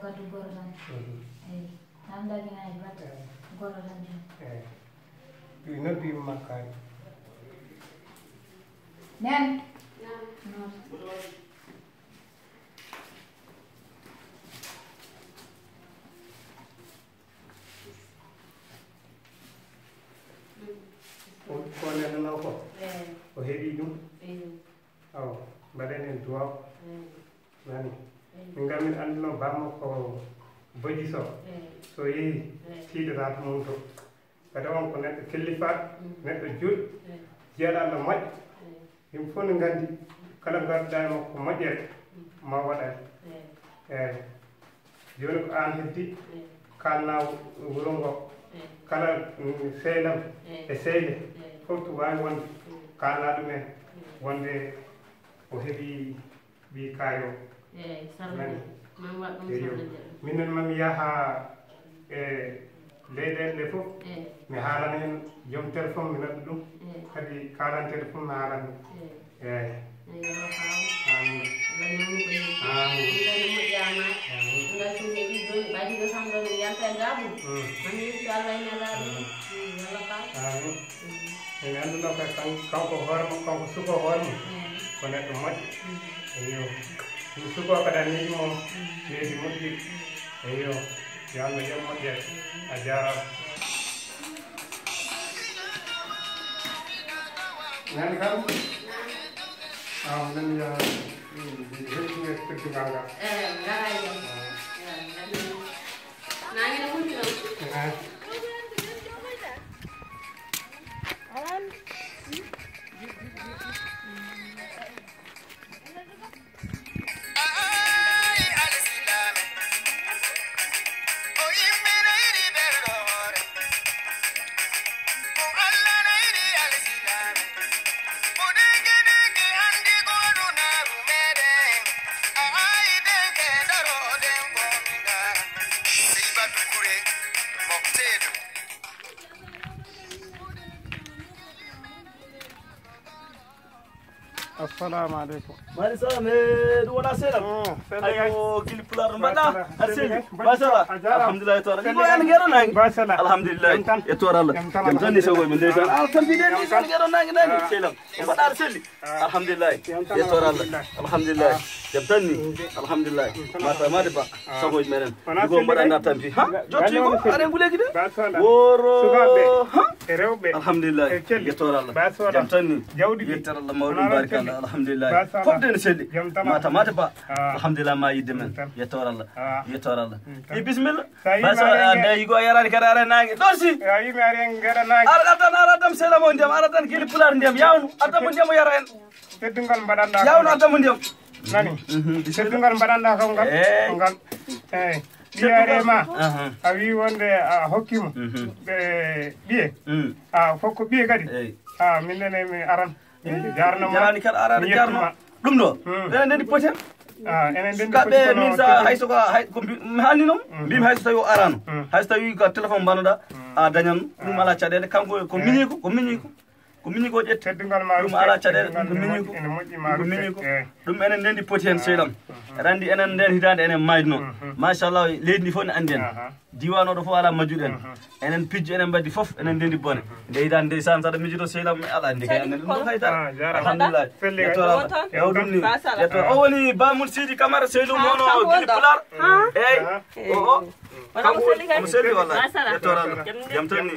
gadu gorlan anda gina ibat gorlan ina bi makai nan Kone na ko. O hebi dum. Oh, badane duwa. Nani. Ngamin andno bammo ko boji so. So yi tiida rat mon to. Kada on ko neddo kellifa, neddo jul. Jeeda no maj. Yim fo no ngandi kala garda mo ko majere ma wada. Joni ko an heddi kalna wurongo kala selam e seyle fof to wawi wonde kalna ɗumen wonde o heeɓi ɓi kayo minen mami yaha e leyɗele ɗe fof mi haalana hen joom téléphone mi naɗɗo ɗum kadi kalanteɗe fof mi haalana en annduno ko kanko hoorema kanko suko hoorema ko neɗɗo moƴƴo eyo ɗum suko kadi a needi moom needi moƴƴiri eyo yo Allah jam moƴƴere a jarama nani kam nan ya hettine teddugal ngal nangene huntino assalamu alaikum mali salam do wona selam ayo gil pular mbada arseli basala alhamdulillah to ara ko en gero nang basala alhamdulillah e to Allah jam tan ni sago min deysan tan bi den ni san gero nang nani selam mbada arseli alhamdulillah e to Allah alhamdulillah jam tan ni alhamdulillah mata made ba sago menen ko mbada na tan bi ha jotti ko are ngule gide woro ha rewbe alhamdulillah e to Allah jam tan ni jawdi e to Allah mawlum barakallah alhamdulillah fobden sedi mata ba alhamdulillah ma yidmen yetor Allah e bismillah basa da yigo yarani kada ara nangi dorsi yi mi are ngara nangi ara tam selamo ndem ara tan kili pular ndem yawnu adam ndem yara en teddungal badanda yawnu adam ndem nani teddungal badanda kam ngal biarema a wi wonde a hokkimo biye fokko biye kadi min nene mi aran jarani kala arade jarno dum do enen dendi poten enen dendi kabe min sa hayso ko halni non bim hayso tawi arano hayso tawi ko téléphone banoda a dañan dum ala cadede kanko ko minni ko jet teddungal ma dum ala cadede ko minni ko dum enen dendi poten selam randi enen den hitande enen maydno machallah leydi fo ne anden diwano do fo ala majuden enen pijji enen baddi fof enen dendi bone deydan deysan sada mijudo selam ala andi kay enen dum hayta alhamdulillah e dum ni o woni bamul sidi camara seydou mono gili pular o museli wala yetoral jam tanni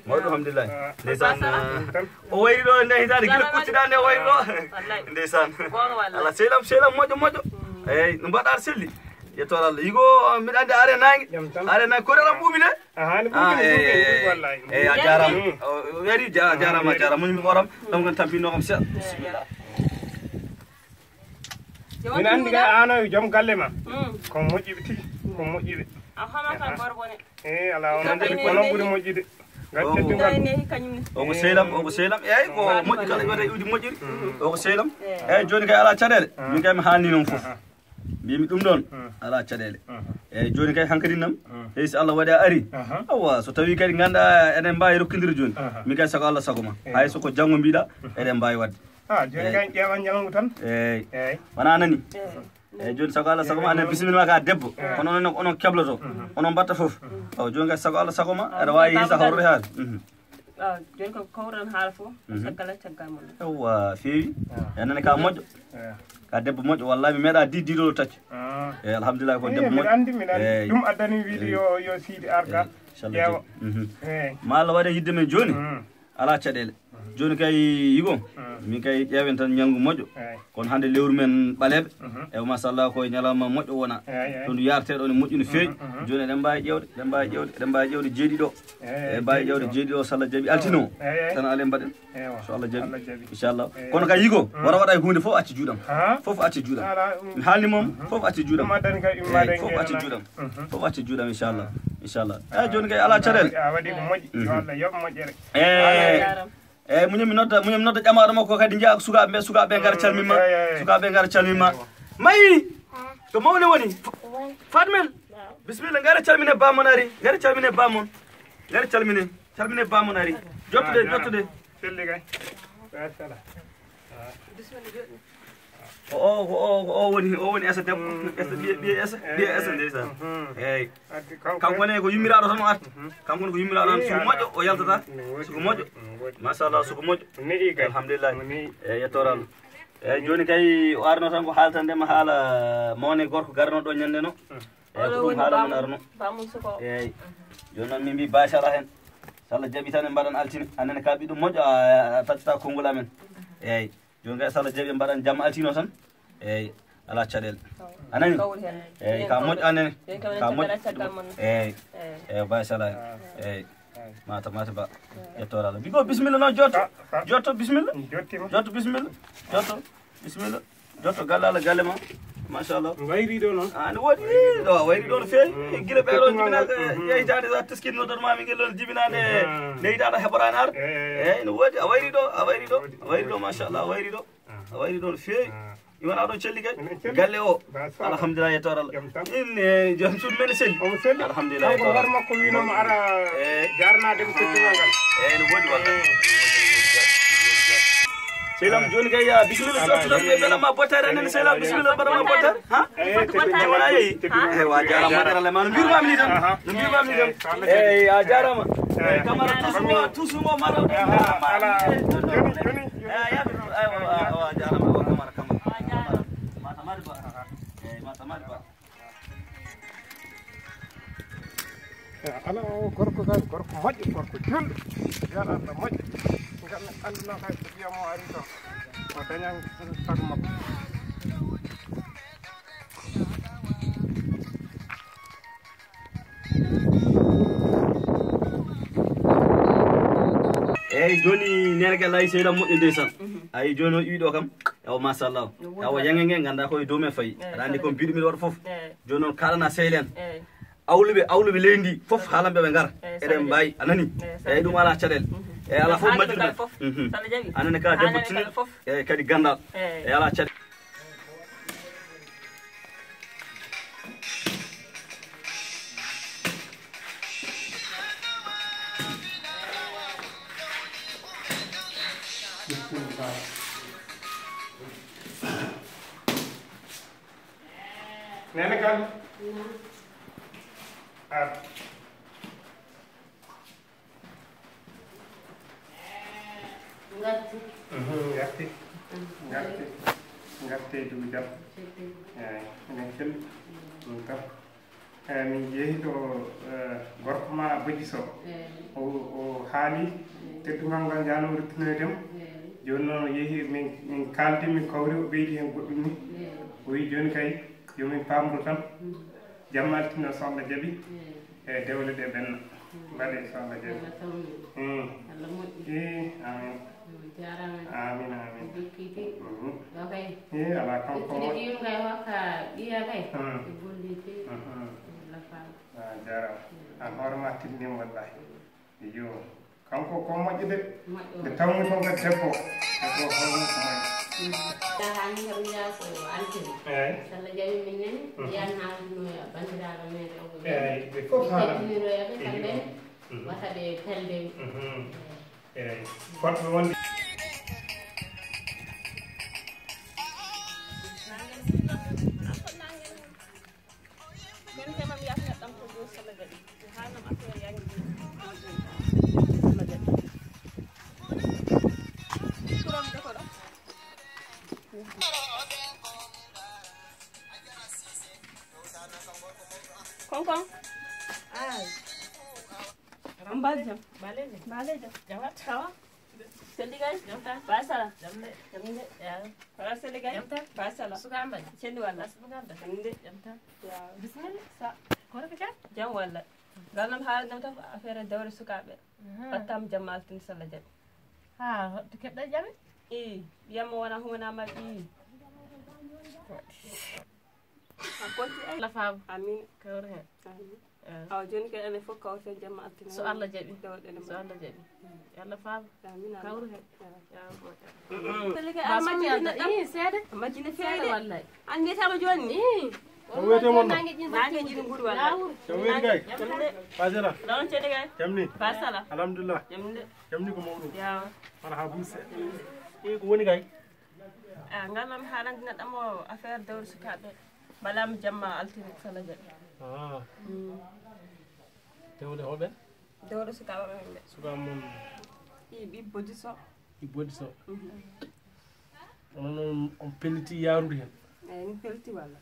mawdo alhamdulillah deysan o wayro nde hitade gili kuttida nde wayro deysan ala selam mojo no mbadar selli yetor Allah yigo mi ande are nangi ko rela buubi de wallahi a jaram wari jaram mun mi boram dum gon tampino kam se bismillah min andi ga ana jom galle ma ko mojibe tigi ko mojibe ahama kan borbone ala on de ko non buri mojide ogo selam ko moƴƴi kala wata iwdi moƴƴiri ogo selam joni kay ala caɗele min kay mi haalni noon fof mbimi ɗum ɗon ala caɗele joni kay hankadi nam so Allah waɗi a ari awa so tawi kadi ganda eɗen mbawi rokkidiri joni min kay sago Allah sago ma hay soko janggo mbiɗa eɗen mbawi wadde joni kay ƴeewan ñalngu tan wona nani eyyi joni sago Allah sago ma anen bisimilla ka debbo kono onon kebloto onon batta fof o joni kay sago Allah sago ma aɗa wawi hisa hawrude haal joni ko kawran haala fof caggal caggal mon ewa feewi enene ka moƴƴo ka debbo moƴƴo wallahi mi meeɗa diɗɗiɗo taccu eyyi alhamdulillah ko debbo moƴƴo andi mi andi ɗum addani wiide yo Sidi arga ƴeewa ma Allah waɗe yidde men joni ala caɗele joni kay yigo min kay ƴeewen tan ñalngu moƴƴo kono hande lewru men ɓaleɓe e machallah koye ñalawma moƴƴo wona to ndu yarteɗo ne moƴƴi no feewi joni eɗen mbawi ƴewde eɗen mbawi ƴewde jeeɗiɗo e mbawi ƴewde jeeɗiɗo so Allah jaaɓi altino tan ale mbaɗen so Allah jaaɓi inchallah kono kay yigo wara waɗa e hunde fof acci juuɗam fof acci juuɗam mi haalni moom fof acci juuɗam fof acci juuɗam fof acci juuɗam inchallah eyyi joni kay ala caɗele waɗi ko moƴƴi yo Allah yoɓ moƴƴere eyyi muñum mi nodda ƴamaɗo makko kadi jeeya sukaɓe gara calmimma sukaɓe gara calmimma mayi to mawne woni Fatmel bisimilla gara calmine bamon ari gara calmine bamon gara calmine bamon ari jottude selli kay o woni esa debbo ɓiye esa ndeysan eyyi kanko ne ko yummiraɗo tan o arta kanko ne ko yummiraɗo tan suko moƴƴo o yaltata suko moƴƴo machallah suko moƴƴo alhamdulillah eyyi yettore Allah eyyi joni kay o arno tan ko haaltandema haala mawne gorko garno ɗo ñande no eyyi ko ɗum haala men arno eyyi joni noon min mbi bachala hen so Allah jaaɓi tan en mbaɗan altine annene ka ɓiɗum moƴƴo a taccata konngol amen eyyi joni kay so Allah jaaɓi en mbaɗan jamma altino tan eyyi ala caɗele anani eyyi ka moƴƴo annene ka moƴƴo eyyi bachala eyyi mata ba yettore Allah bigo bisimilla noon jotto bisimilla jotto galle Allah galle ma machallah wayriɗo noon ne woodi ɗo wayriɗo no feewi guila ɓeɗo jibinade yeytade sa teskinnoɗon mami guel jibinade leydaɗo heɓorani ar eyyi no woodi a wayriɗo machallah a wayriɗo no feewi iwona ɗo celli kay galle o alhamdulillah yettore Allah in joni suudu men selli alhamdulillah ko war makko winoma ara jarnade ko settigal ngal eyyi no woodi wallahi Seylam joni kay bisimilla jottuɗon ɓe beelama bottare anen Seylam bisimilla mbaɗama bottare ha wona yeeyi eyyi wa jarama moƴƴere ma no mbirmami ni tan eyyi a jarama Camara tousumo maroɗo wa jarama ala o gorko kay gorko moƴƴo gorko julɗo yaɗa Allah moƴƴo ngam men anduno kay so wiyamo ari to o dañan sago makko eyyi joni nenega lay Seylam moƴƴo ndeysan ayi joni o ƴiwiɗo kam ewo machallah tawa yangue ganda koye dow men fayi aɗa andi komi mbiɗumi waɗa foof joni noon kalana sehlen awluɓe leydi ndi foof haalanɓe ɓe gara eɗen mbawi anani eyyi ɗum ala caɗele eyyi ala foof majjuɗumen anane ka debbo tinniɗo eyyi kadi gandal eyyi ala caɗele nene kal garte dugu jam eyyi minen celli ɗum kam min jeehi ɗo gorko ma Bodji Sow o haali teddugal ngal jano ruttinoydemo joni noon o yeehi min kaldi min kawri o ɓeydi hen goɗɗum ni o wi joni kay yomin pamro tan jamma altino so Allah jaaɓi e dewle ɗe ɓenna mbaɗe so Allah jaaɓi amin ala kanko jarama an hoorema tinnima wallahi yo kanko ko moƴƴo de nde tawni toon kadi debbo holno ko moƴƴi ɓe fof eyyi fotɓe wonde Kong. Ay. Ambalja. Baleja. Jawa. Tawa. Seligay. Jamta. Basala. Jamde. Jamde. Ya. Para seligay. Jamta. Basala. Suka ambal. Chendi wala. Suka ambal. Jamde. Jamta. Ya. Bismillah. Sa. Kora ka? Jam wala. Galam haal jamta affaire dawre suka be. Atam jamal tin sala jab. Ha, to kebda jabe? Yam wana huna ma Akonti ay la fam amin kawre hen. Aw joni ke ene fokk kawte jamma altina. So Allah jabi. So Allah jabi. Yalla fam amin kawre hen. Ya ma jini seede. Ma jini feede wallahi. An ngeta joni. Wete mon nangi jini nguru wallahi. Wete gay. Fajara. Don cede gay. Jamni. Fasala. Alhamdulillah. Jamni ko mawdu. Ya. Marhaba se. Ko woni gay. Ngalam halan dina damo affaire dawr sukabe. Balam jamma altine sala jabi. Tewde hobe? Dawr sukabe be. Suka mon Bi bodiso. On peliti yarude hen. Ni pelti wala.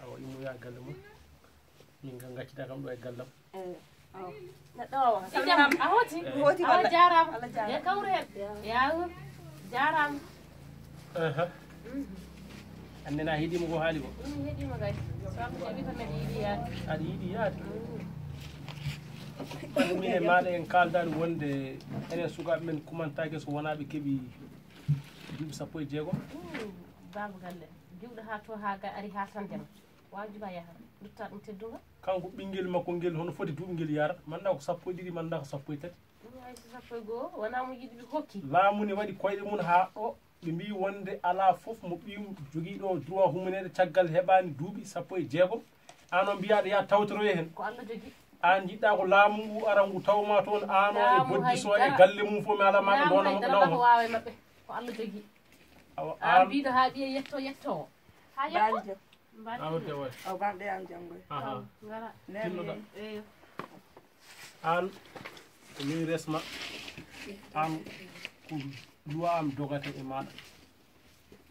Awa imu ya galle mo. Min ga gaccita kam do e gallam. Aw. Neddo Idam ahoti. Hoti Awa wala. jaram. Allah jaram. Ya kawre hen. Ya jaram. Annena hidimo ko haali ko. Hedima gay. So am jabi ko men yidi ya. Adi yidi yaade. Min e maɗa en kaldani wonde enen sukaɓe men kumantake so wona ɓe keeɓi duuɓi 16. Babu galle. Juuɗo ha to ha ga ari ha tan dem. Wajiba yaha. Dutta ɗum tedduga. Kanko ɓinguel makko ngel hono foti duuɓi ngel yara manda ko 12 manda ko 13. Ay 12 wona mo yiɗi ɓe hokki. Laamu ne waɗi koyɗe mum ha ɗo ɓe mbi wonde ala fof mo ɓiyum jogiiɗo droit humunede caggal heɓani duuɓi 16 an o mbiyaɗo ya tawtoroye hen Ko Allah jogi. an jiɗɗa ko laamu ngu ara ngu tawma toon an o e boddiso e galle mum fof mi ala maɓe donamo ko wawe mabɓe ko Allah jogi. An biiɗo ha ɓiye yetto. Ha yetto. awde way Aw bamde am jangoy. Ngara. tinnoɗa an ko min resma an ko luwa am dogata e maɗa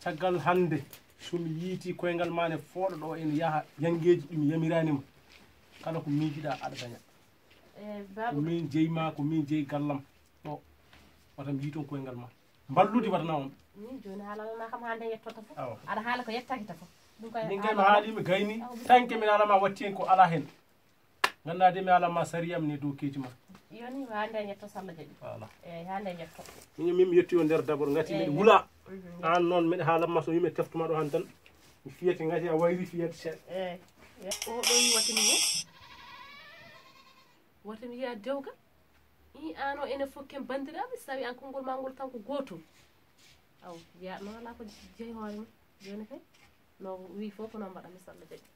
caggal hande somi yiiti koyngal ma ne fooɗo ɗo ene yaha yangueji ɗumi yamiranima kala ko miijiɗa aɗa daña ko min jeeyma ko min jeeyi gallam ɗo wata mi yiiton koyngal ma ballude watana on min joni haalalana kam hande yettota fof aɗa haala ko yettakita fof min kay mi haalimi gayni tanke min alama watti hen ko ala hen gandade mi alama sari am ne dow keeji ma yoni hande yetto salla jaɓi voilà eyyi hande yetto min yetti o nder d'abord gati miɗe wula an noon miɗe haalanma so yimɓe teftuma ɗo han tan mi fiyete gati a wayri fiyede seeɗa oɗo wi watami wo watami yiya dewga I an o ene fokken bandiraɓe so tawi an konngol ma ngol tan ko goto aw wiya noon ala ko jeeyi hoore mum joni kay no wi fof ko noon mbaɗami salla jaɓi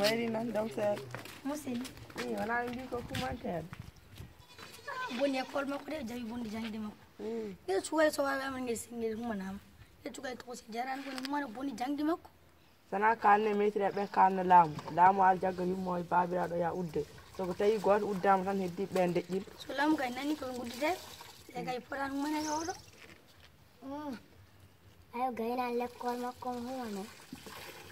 wayri noon dawtere musidɗo wona mbi ko commentaire bonni école makko de jawi bonde jangde makko ɗe cukalel so wawi amen ngel singel humanama ɗe cukalel to si jarani bonni humana bonni jangde makko sana kanne metri ɓe kanne laamu al jagga yummo e babiraɗo ya udde soko tawi goto uddama tan heddi ɓe deƴƴil so laamu kay nani koɓe guddite e kay potani humanake oɗo ayo gayna l'école makko mo humano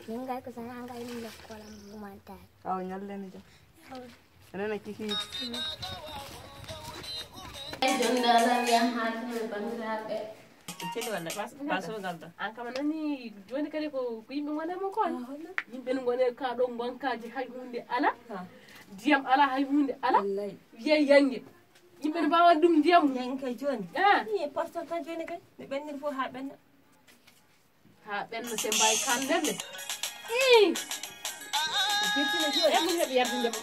min gay ko sana gay ɗum l'école am humantare aw ñallene jam enene kikiit jondalam yam haatime bandiraɓe celi walla basogal da an kama nani joni kadi ko yimɓe gonemo kon yimɓe ne gone ka ɗo gonkaji hay hunde ala ndiyam ala hay hunde ala wiya yangue yimɓe ne mbawa ɗum ndiyam yangue kay joni i portant tan joni kay ɓe ɓenniri fof ha ɓenna se mbawi kandende birtine joni eɓe heeɓe yarde ndema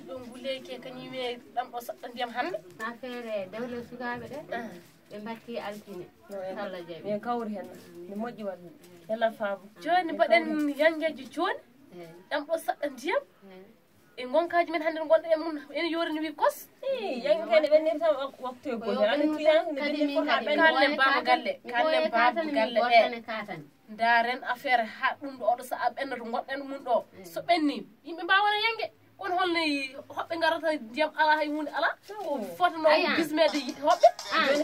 ɗum guleyke kañum wiye ɗam ɗo saɗɗa ndiyam hande affaire dawle sukaɓe ɗe ɓe batti altine salla jaɓi min kawri hen ne moƴƴi walla yalla faamu joni mbaɗen yangueji joni ɗam ɗo saɗɗa ndiyam e gonkaji men hande gonɗo e mun ene yorini wi kos yang kene ɓenni tan waktu ko ani client ne ɓenni ko ha kallen baba galle ɓe ndaren affaire ha ɗum ɗo oɗo sa'a ɓenna to goɗɗen mum ɗo so ɓenni yimɓe mbawana yangue on holno hoɓɓe garata ndiyam ala hay hunde ala fotano bismede hoɓɓe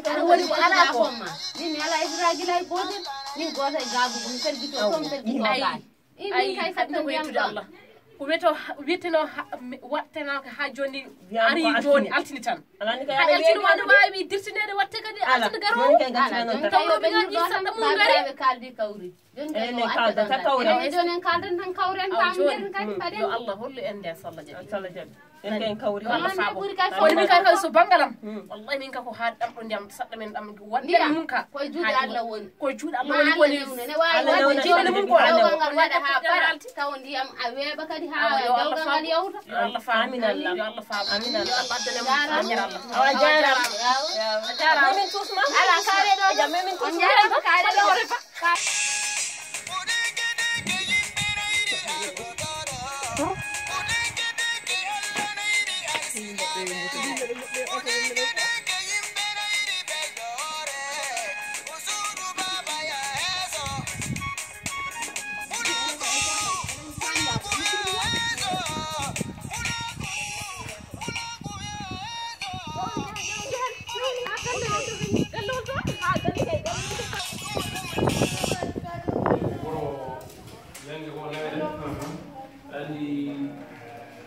ana woni ko ala ko ma min ala isragila e gotel min goto e gabugo mi fergito tom fergito ay kay sabta ko yettude Allah ko weto witteno wattena ko ha joni ari joni altini tan haɗa altini wano wawi dirtinede watte kadi altini garowo tawɗoɓe gaji sanda mum gari kaldi kawri ene kalda ta kawre joni en kaldan tan kawren pamden kadi paɗen yo Allah hollu en nden salla jaɓi en kawri Allah faabo woni min kay so bangalam wallahi min ka ko ha ɗamɗo ndiyam saɗɗa men ɗam wadde mum ka koye juuɗe Allah woni koye juuɗe Allah woni ne wawi jiɗe mum ko dawgal waɗa ha para taw ndiyam a weeɓa kadi ha dawgal ngal yawta yo Allah faabo amin Allah yo Allah faabo amin Allah addane mum awa jarama jarama min tusma ala kaare ɗo jam min on jarama kaare ɗo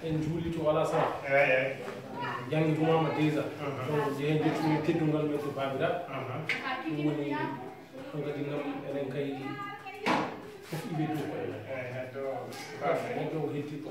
en juuli to wala sa jangi gumama déjà donc jehen jettini teddungal men to babira ɗum woni on kadi ngam enen kay fof iɓe dow koye neɗɗo o hetti ko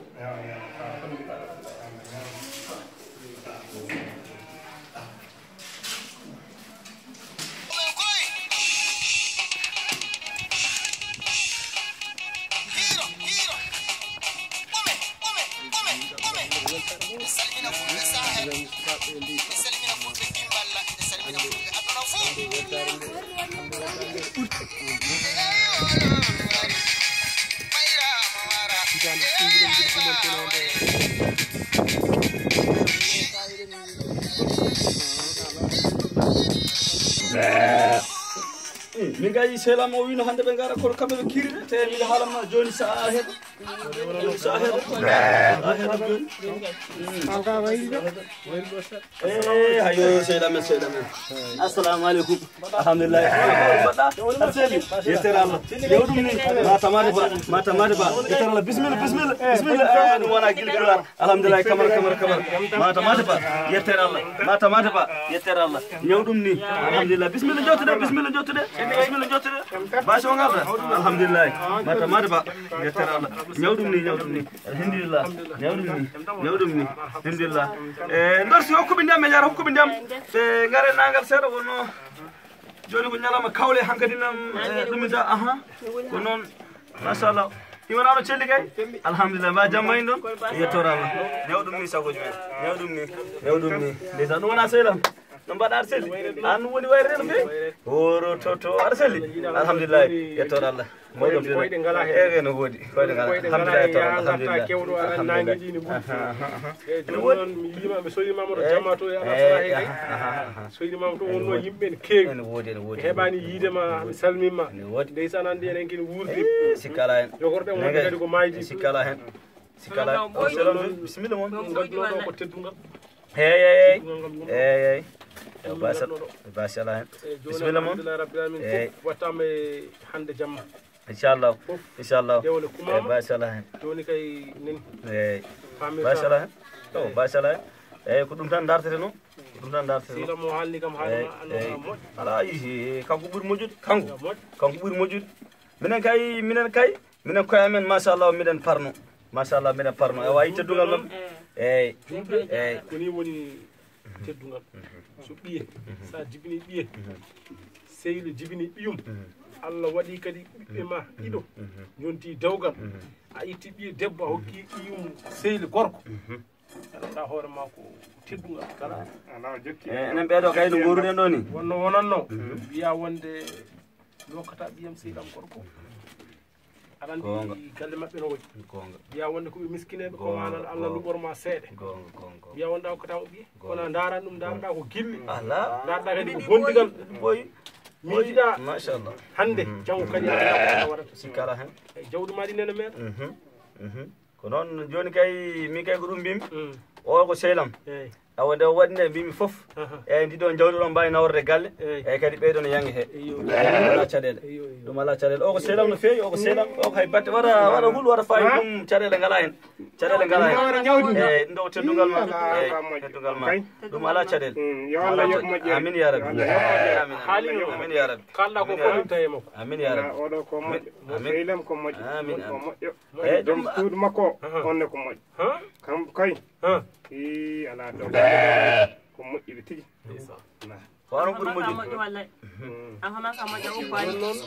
min gayi selam o wino hande ɓe gara kono kamɓe ɓe kiride te miɗa haalanma joni sa heeɗa joni sa heeɗa joni hayo seyɗa men assalamu aleykum alhamdulillahi mbaɗɗa aɗa selli yettere Allah yewɗum ni matamade ba yettere Allah bisimilla ɗum wona guilguilar alhamdulillahi camara matamade ba yettere Allah matamade ba yettere Allah ñewɗum ni alhamdulillah bisimilla jottude baso ngalda alhamdulillah matamade ba yettere Allah ñewɗum ni alhamdulillah ñewɗum ni alhamdulillah dorsi hokkuɓe ndiyam e jara hokkuɓe ndiyam ɓe gare nangal seeɗa wonno joni ko ñalama kawle hankadi nam ɗumida ko noon machallah iwanaɗo celli kay alhamdulillah mba jam mayni ɗon yettore Allah ñewɗum ni sagoji men ñewɗum ni déjà ɗum wona sehlam no mbaɗa aɗa selli an ɗum woni wayre no fewi woro to aɗa selli alhamdulillah yettore Allah moƴƴo no woodi koyɗe ngala alhamdulillah yettore Allah alhamdulillah kewɗo aɗa nangueji ne ɓuuri ɗum noon mi yima ɓe soynimama to jamma to e alasahi kay soynimama to wonno yimɓe ne keewi ene woodi heɓani yiidema mi salmima ndeysan andi enen kene wuurdi sikkala hen jogorɗen wonde kadi ko maydi sikkala hen selam bisimilla moon gadduno ɗo ko teddungal eyyi basala hen bisimilla moon eyyi wattama e hande jamma inchallah dewle kumama basala hen joni kay nen eyyi basala hen basala hen eyyi ko ɗum tan dartete noon sila mo haalni kam haalma moƴƴo ala yi kanko ɓuuri moƴƴude kanko ɓuuri moƴƴude minen kay minen koye amen machallah miɗen parno machallah miɗen parno e wawi teddungal mabɓe eyyi koni woni teddungal so ɓiye sa jibini ɓiye sehil jibini ɓiyum Allah waɗi kadi ɓiɓɓe ma ɗiɗo yonti dewgal a itti ɓiye debbo a hokki ɓiyum sehil gorko aɗa hoore ma ko teddungal kala ala jokki enen ɓeeɗo kay no goruɗen ɗo ni wonno wonanno wiya wonde lokkata ɓiyam sehilam gorko aɗa andi galle maɓɓe no waɗi mbiya wonde koɓe miskineɓe ko wana Allah luɓorma seeɗe mbiya wonɗa hokkata ko ɓiye kono daran ɗum daroɗa ko gilli daroɗa kadi ko bondigal miijiɗa machallah hande janggo kadi aɗa waɗata sikkala hen jawdi maɗi nene meeɗa ko noon joni kay min kay ko ɗum mbimi o ko sehlam awa nde waɗi nde mbimi foof eyyi ndi ɗon jawdi ɗon mbawi naworde galle eyyi kadi ɓeyɗon yangue he ala caɗele ɗum ala caɗele o ko sehlam no feewi o ko sehlam o ko hay batte waɗa huul waɗa fayi ɗum caɗele ngala hen caɗele ngala hen eyyi ɗum ɗo teddugal ma eyyi teddugal ma ɗum ala caɗele amin ya rabbi amin ya rabbi kalɗa ko fof tawi makko amin ya rabbi oɗo ko moƴƴo mo sehlam ko moƴƴo amin ko moƴƴo eyyi ɗum suudu makko onne ko moƴƴo kam kay i ala ɗo ko moƴƴiɓe tigi wano ɓuuri moƴƴi wallay an hono ka moƴƴa o baani noon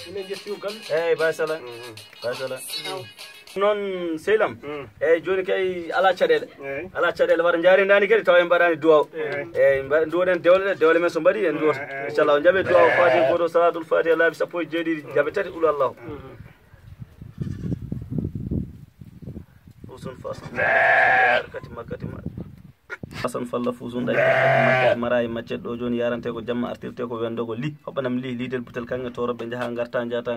inen jetti o galle eyyi basala basala noon sehlam eyyi joni kay ala caɗele waɗa jarindani kadi tawa en mbaɗani duwaw eyyi duwoɗen dewle men so mbaɗi en duwoto inchallah jaaɓe duwaw fati goto salatul fati laabi sappo e jeeɗiɗi jaaɓe tati ulu allahu fusun fasan katima fasan falla fusun ɗay mara e maccet ɗo joni yarante ko jamma artirte ko wendo ko li hoɓɓanam lidel butel kange toroɓe jaaha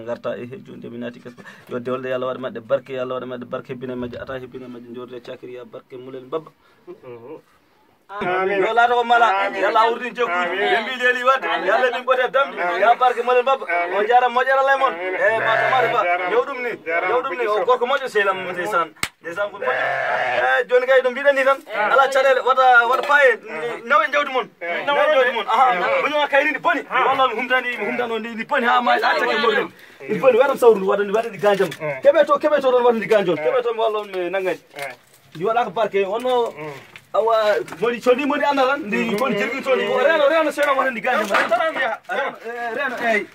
garta e joni jami naati kesba yo dewle yo Allah waɗa maɗɗe barke yo Allah waɗa maɗɗe barke hebbine majje ata hebbine majje jorde cakiriya barke mulel babba yo laata ko mala yalla wurdin jokkuji ɓe mbi leeli wadde yalla min ɓote dambi ya barke molen babba on jara moƴƴeralay moon e matamade ba ñewɗum ni o gorko moƴƴo sehlam ndeysan ko moƴƴo e joni kay ɗum mbiɗen ni tan ala caɗele waɗa paye nawe jawdi moon buñoma kayri ndi boni walla mi humdano ndi boni ha ma a cakki moɗen ndi boni waɗam sawru waɗandi ganjam keɓe to ɗon waɗandi ganjon keɓe to mi walla on mi naggani ndi waɗaka barke wonno awa modi condi modi anda tan ndi kon jirgi toni o reno seno wata ndi ganjama reno eyyi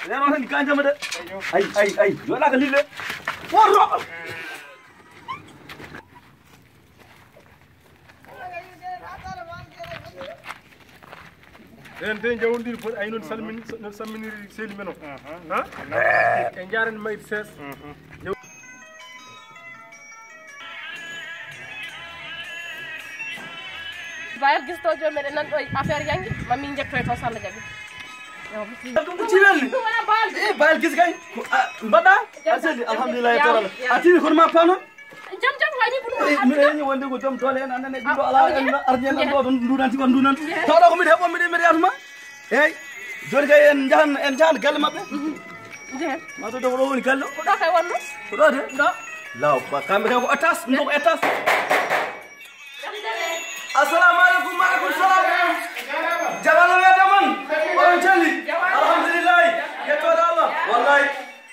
reno tan ndi ganjama de ay yoɗaka lille woto en de jawdiri foti ay noon salminiri sehli men o en jarani mayde sees bayal gisto joni meɗen nan ɗo affaire yangi mamin jettoy to salla jaaɓi ɗum ko ciwelni bayal gis kay mbaɗɗa a selli alhamdulillahi taala a tini kono ma pa noon jam wañi mi reñi wonde ko joom doole en annene ɗiɗo ala en ardien ɗan ɗo ɗon ndunanti kon ndunan tawɗa ko mbiɗa heɓon mbiɗa yatuma eyyi joni kay en jahan galle mabɓe mataw de ko ɗo woni galle o ko ɗo kay wonno ko ɗo de ɗo law kamɓe kay ko étage ɗum ko étage assalamu aleykum maaleykum salam jabalo wiyata mon oɗon celli alhamdulillahi yettode Allah wallahi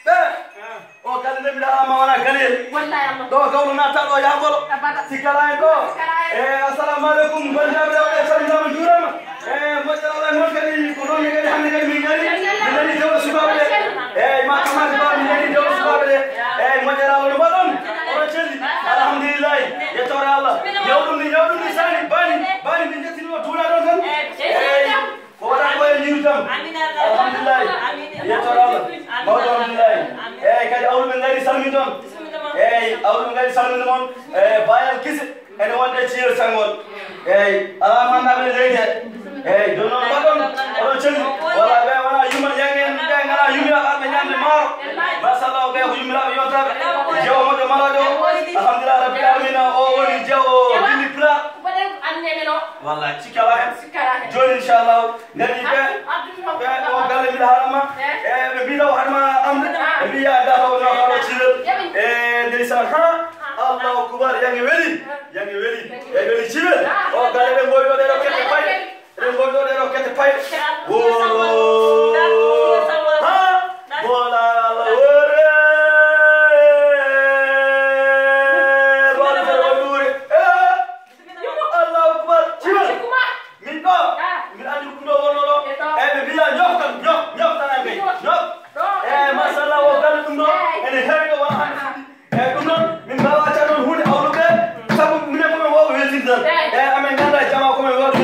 ɓe o galle nde mbiɗa ama wona galeyel ɗo gawlo natta ɗo yahgolo sikkala en ɗo e assalamu aleykum bandiraɓe rewɓe calminama juurama e moƴƴere Allah moon kadi ko ɗon kadi hande kadi min gari min nani dewle sukaɓe ɗe eyyi ma tamati ba min nani dewle sukaɓe ɗe eyyi moƴƴere Allah no mbaɗon oɗon celli alhamdulillahi yettode Allah ñawɗum ni sani bani min jettinima tuuna ɗon tan eyyi ko waɗata ko e ñiru jam alhamdulillahi yettode Allah mawɗo alhamdulillahi eyyi kadi awlu men gari salmin ɗon eyyi awlu men gari salminde moon bayal kise ene wonde ciyel sangol eyyi ala mandaɓe leydi he eyyi joni noon mbaɗon oɗon celli wala ɓe wona yumal yangen ɓe ngala yumiraɓe arɓe ñamde maaro masallah ɓe ko yumiraɓe yontaɓe jewo moƴƴo maraɗo alhamdulillah rabbil alamina o woni jewo dilli pla wallahi sikkala hen joni inchallahu gari ɓe o galle mbiɗa haalama e ɓe mbiɗaw haɗama amde ɓe mbiya dataw no haɗo cilel e ndeysan ha allahu kubar yange weeli e weeli cibel o galle ɓe gowi ɗo ɗeɗo kette payɗe eɗen gowi ɗo ɗeɗo kette payɗe woro ha bola Allah wore amen ganda jama ko men wadu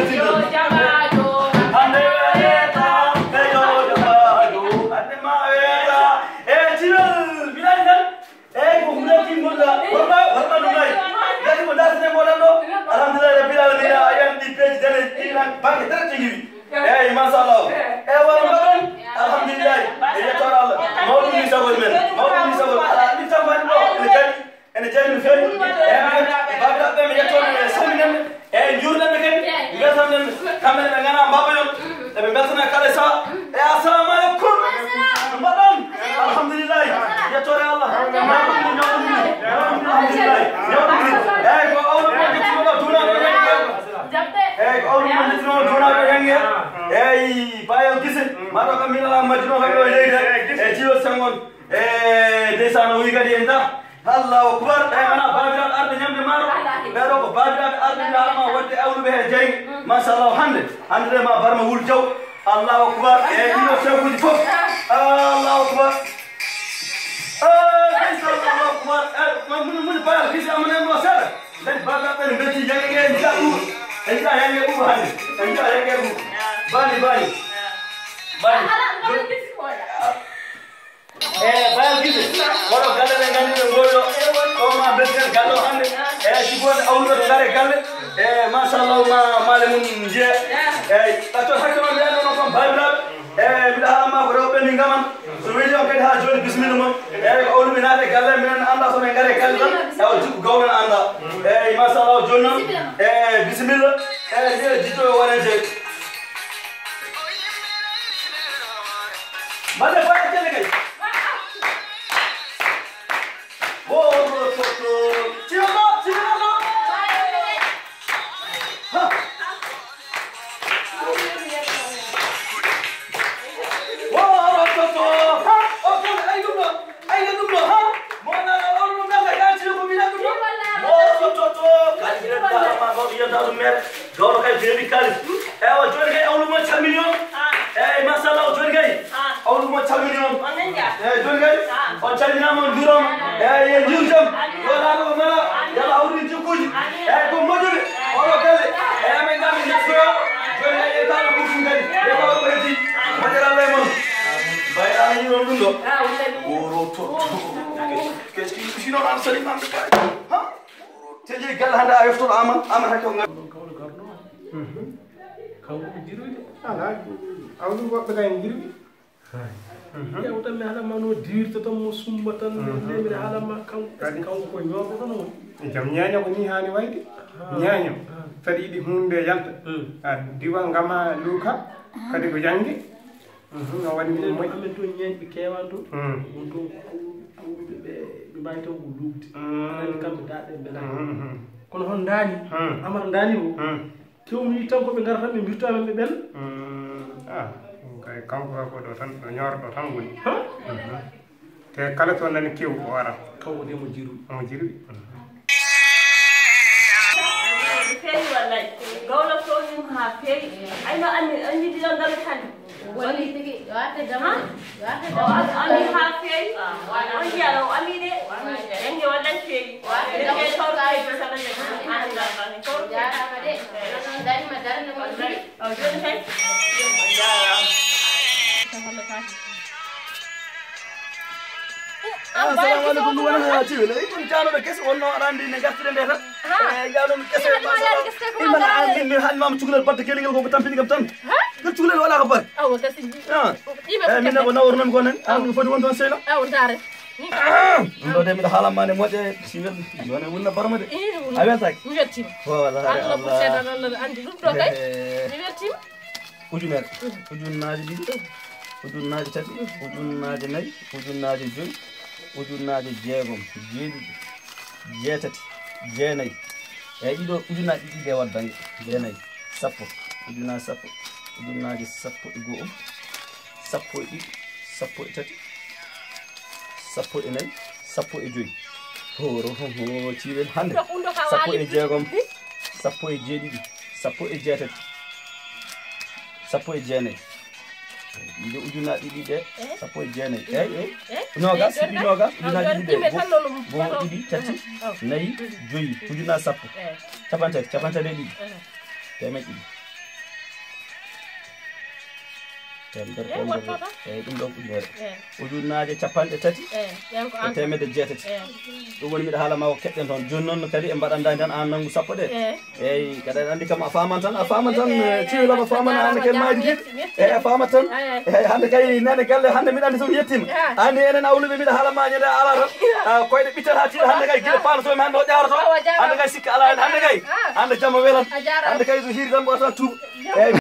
la majno hayo leyda e jiyo sangon desana wi gadi en da Allahu akbar mana babira arde nyamde maro bedo ko babira arde ma wonde awlu be jey ma sha Allah hande ma barma wul jaw Allahu akbar ino sewuji fof Allahu akbar Allahu akbar mun bayal kisi amane mo sala dan babira ben beti jange jabu enja yange ubu hande enja yange ubu bani bayal gidi wala galle ne ngandi ngoyo o ma beter gallo hande sibon awlo dare galle ma sha Allah ma malamun je tato hakko non yano no kon babira bila ma ko rewbe ni ngam so wi on kadi ha joni bismillah ko awlo mi naade galle min anda so men ngare galle tan o jikku gawmen anda ma sha Allah joni bismillah je jito wona je Mane pa chale gai Gawlo kay jebi kalis ewa joni kay awlu mo 1 million masala joni kay awlu mo 1 million joni kay on calina mo durom yen jurjam wala ko mala yalla awri jukuji ko moduri olo kale men ngam ni so joni kay tala ko fungani ko reti madara lay mon bayra ni non dundo oro to qu'est-ce qui sinon on salim am ha teje gal handa ayfto aman hakko kanko jirude ala awdu goɓɓe kay jirbi ƴewtan mi haala ma no diwirta tan mo sumba tan lemire haala ma kanko ko ñooɓe tan woni jam ñaño ko ni hani wayde ñaño saɗa yiɗi hunde yalta a diwa ngama luuka kadi ko jangi no waɗi min moƴƴi amen toon ñeñɓe kewan toon won toon awɓe ɓe mbawi taw ko lugde anandi kamɓe daaɗe mbela kono hon daani amata daani o kewmi tan ko ɓe ngara tan ɓe mbirtama ɓe ɓen kay kanko ko ɗo tan ɗo ñorɗo tan woni te kala to nani kew o wara kanko de mo jiruɗi feewi wallay gawlo toñum ha feewi ayno anni ɗiɗon damet hande woni tigi waate jama ani ha feewi on jiyano o ami de enge wallan feewi eke tawɗayi besalaje jarama de noon darima darde mo joni joni kay assalamu alaikum ɗum wona ha tiwi ley ɗum janoɗo kese wonno aɗa andi ne gartire nde tan janomi kese imana andi mi haalmama cukalel badde keligel koko tampini kam tan ko cukalel wala ko bar min ko nawornomi ko nen an ɗum foti won toon seyna ɗum ɗo de mbiɗa haalanmane moƴƴe siwel joni wulna barma de a weltaki wala ujunere ujunnaji ɗiɗi ujunnaji tati ujunnaji nayyi ujunnaji joyi ujunnaji jeegom jeeɗiɗi jeetati jeenayyi eyyi ɗiɗo ujunnaji ɗiɗi de wat banggue jeenayyi sappo ujunnaji sappo ujunnaji sappo e go'o sappo e ɗiɗi sappo e tati sappo e nayyi sappo e joyi horo ciwel hande sappo e jeegom sappo e jeeɗiɗi sappo e jeetati sappo e jeenayyi ɗiɗo ujunnaji ɗiɗi ɗe sappo e jeenayyi eyyi nogas ɗiɗi nogas ujunnaji ɗiɗi ɗe goho ɗiɗi tati nayyi joyi ujunnaji sappo capantati capantati e ɗiɗi temed ɗiɗi temedere eyyi ɗum ɗo ujunere ujunnaje capanɗe tati e temedde jeetati ɗum woni mbiɗa haalama ko keɗɗen toon joni noon kadi e mbaɗandani tan an nanggu sappo ɗe eyyi kadi aɗa andi kam a faman tan ciwilam a famana hande ken maji jiɗi eyyi a famat tan eyyi hande kay nene galle hande mbiɗa andi somi yettima andi enen awluɓe mbiɗa haalama ñande ala tan koyɗe ɓittat ha tiiɗa hande kay guila panotomi hande o ƴaroto hande kay sikka ala hande kay hande jamma welan hande kay so hiiri tan mbo tan tuuba eyyi